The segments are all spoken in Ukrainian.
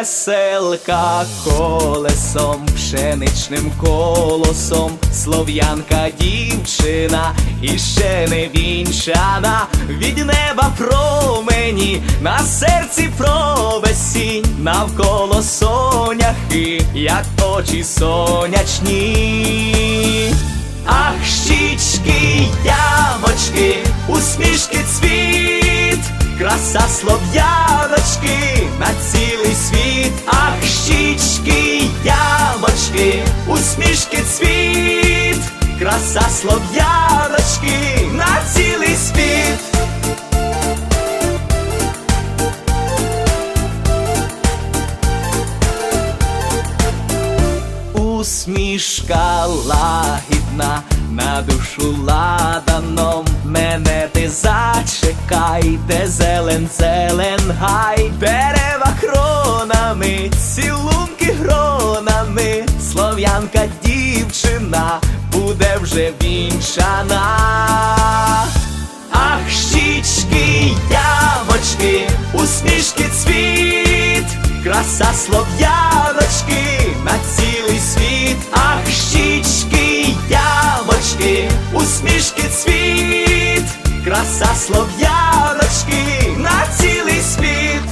веселка колесом, пшеничним колосом, слов'янка дівчина, і ще не вінчана, від неба промені, на серці провесінь, навколо соняхи, як очі сонячні. Ах, щічки, ямочки, усмішки цвіт, краса слов'яночки на цілий світ. Ах, щічки, ямочки, усмішки цвіт, краса слов'яночки на цілий світ. Усмішка лагідна, на душу ладаном, мене ти зачекайте, зелен, зелен гай, дерева кронами, цілунки гронами, слов'янка дівчина буде вже вінчана. Ах, щічки, ямочки, усмішки цвіт, краса слов'яночки на цілий світ. Ах, щічки, ямочки, усмішки цвіт, краса слов'яночки на цілий світ.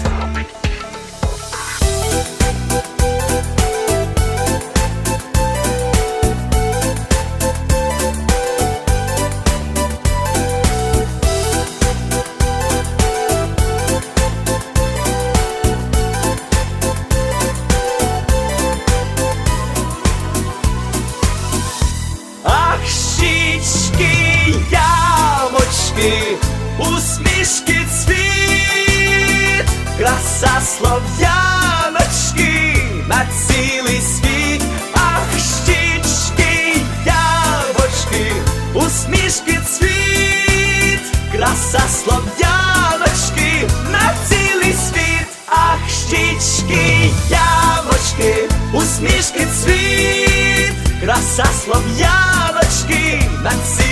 Щічки, ямочки, усмішки цвіт, краса слов'яночки на цілий світ. Ах, щічки, ямочки, усмішки цвіт, краса слов'яночки на цілий світ. Ах, щічки, ямочки, усмішки цвіт, краса слов'яночки на цілий світ.